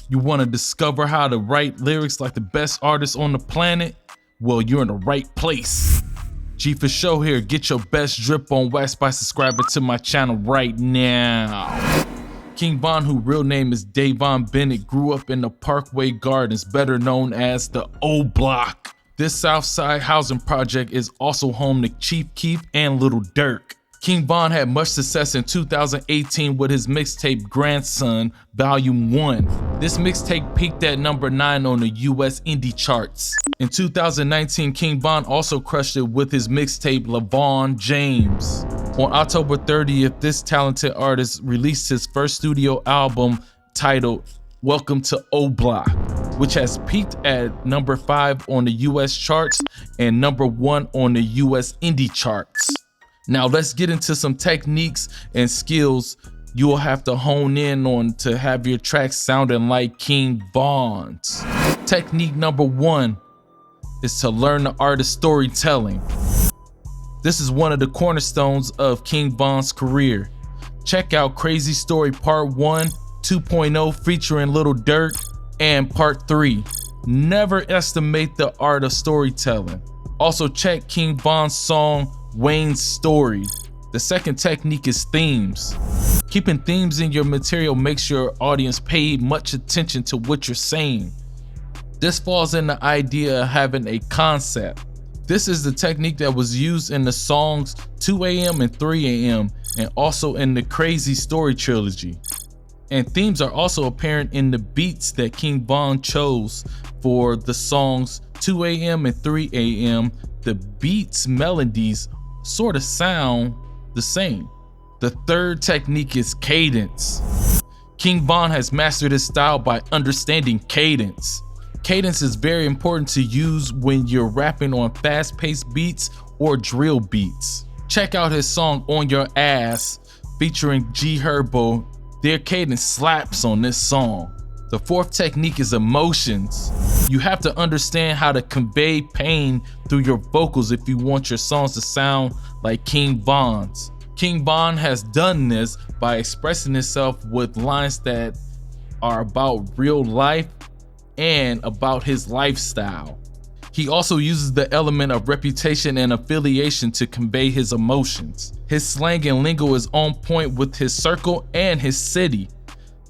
You want to discover how to write lyrics like the best artists on the planet? Well, you're in the right place. G for show here. Get your best drip on wax by subscribing to my channel right now. King Von, whose real name is Davon Bennett, grew up in the Parkway Gardens, better known as the O Block. This Southside housing project is also home to Chief Keef and Lil Durk. King Von had much success in 2018 with his mixtape Grandson Volume 1. This mixtape peaked at number 9 on the US indie charts. In 2019, King Von also crushed it with his mixtape LeVon James. On October 30th, this talented artist released his first studio album titled Welcome to O Block, which has peaked at number 5 on the US charts and number 1 on the US indie charts. Now let's get into some techniques and skills you'll have to hone in on to have your tracks sounding like King Von's. Technique number 1 is to learn the art of storytelling. This is one of the cornerstones of King Von's career. Check out Crazy Story Part 1, 2.0 featuring Lil Durk, and Part 3. Never estimate the art of storytelling. Also check King Von's song Wayne's Story. The second technique is themes. Keeping themes in your material makes your audience pay much attention to what you're saying. This falls in the idea of having a concept. This is the technique that was used in the songs 2 AM and 3 AM and also in the Crazy Story trilogy. And themes are also apparent in the beats that King Von chose for the songs 2 AM and 3 AM. The beats, melodies sort of sound the same. The third technique is cadence. King Von has mastered his style by understanding cadence. Cadence is very important to use when you're rapping on fast-paced beats or drill beats. Check out his song On Your Ass featuring G Herbo. Their cadence slaps on this song. The fourth technique is emotions. You have to understand how to convey pain through your vocals if you want your songs to sound like King Von's. King Von has done this by expressing himself with lines that are about real life and about his lifestyle. He also uses the element of reputation and affiliation to convey his emotions. His slang and lingo is on point with his circle and his city.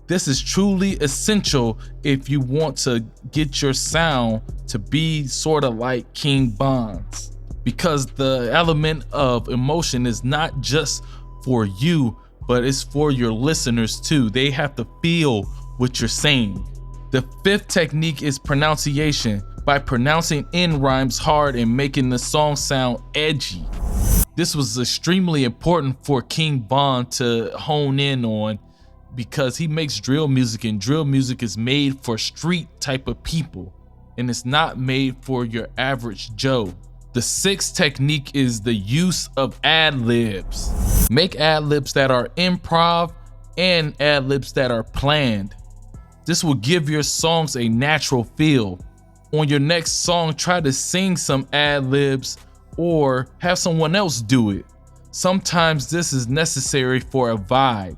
This is truly essential if you want to get your sound to be sort of like King Von's, because the element of emotion is not just for you, but it's for your listeners too. They have to feel what you're saying. The fifth technique is pronunciation, by pronouncing end rhymes hard and making the song sound edgy. This was extremely important for King Von to hone in on, because he makes drill music, and drill music is made for street type of people and it's not made for your average Joe. The sixth technique is the use of ad-libs. Make ad-libs that are improv and ad-libs that are planned. This will give your songs a natural feel. On your next song, try to sing some ad-libs or have someone else do it. Sometimes this is necessary for a vibe.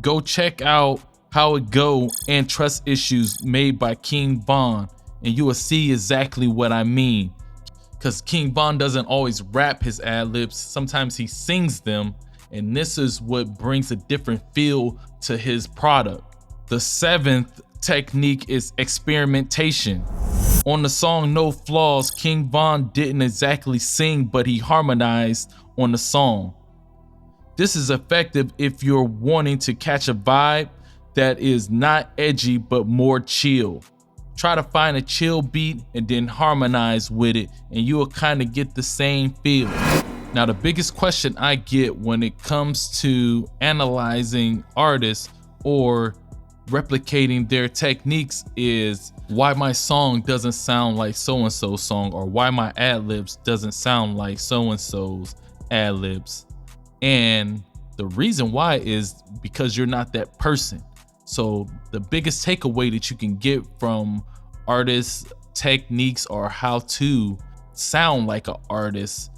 Go check out How It Go and Trust Issues made by King Von, and you will see exactly what I mean. Because King Von doesn't always rap his ad-libs, sometimes he sings them, and this is what brings a different feel to his product. The seventh technique is experimentation. On the song No Flaws, King Von didn't exactly sing, but he harmonized on the song. This is effective if you're wanting to catch a vibe that is not edgy but more chill. Try to find a chill beat and then harmonize with it, and you will kind of get the same feel. Now, the biggest question I get when it comes to analyzing artists or replicating their techniques is why my song doesn't sound like so-and-so's song, or why my ad-libs doesn't sound like so-and-so's ad-libs. And the reason why is because you're not that person. So the biggest takeaway that you can get from artists' techniques or how to sound like an artist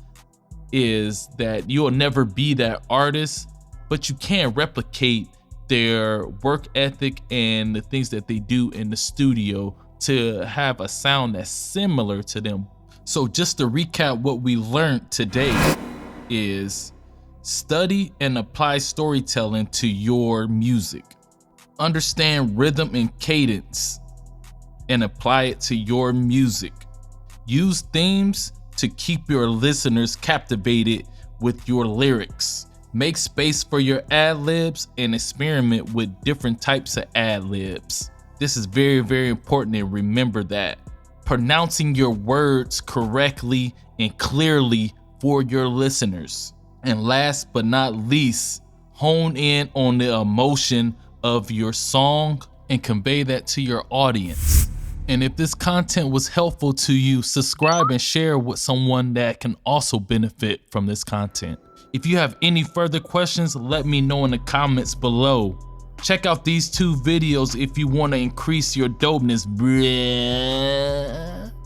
is that you'll never be that artist, but you can replicate their work ethic and the things that they do in the studio to have a sound that's similar to them. So just to recap, what we learned today is study and apply storytelling to your music. Understand rhythm and cadence and apply it to your music. Use themes to keep your listeners captivated with your lyrics. Make space for your ad-libs and experiment with different types of ad-libs. This is very, very important, and remember that. Pronouncing your words correctly and clearly for your listeners. And last but not least, hone in on the emotion of your song and convey that to your audience. And if this content was helpful to you, subscribe and share with someone that can also benefit from this content. If you have any further questions, let me know in the comments below. Check out these 2 videos if you want to increase your dopeness.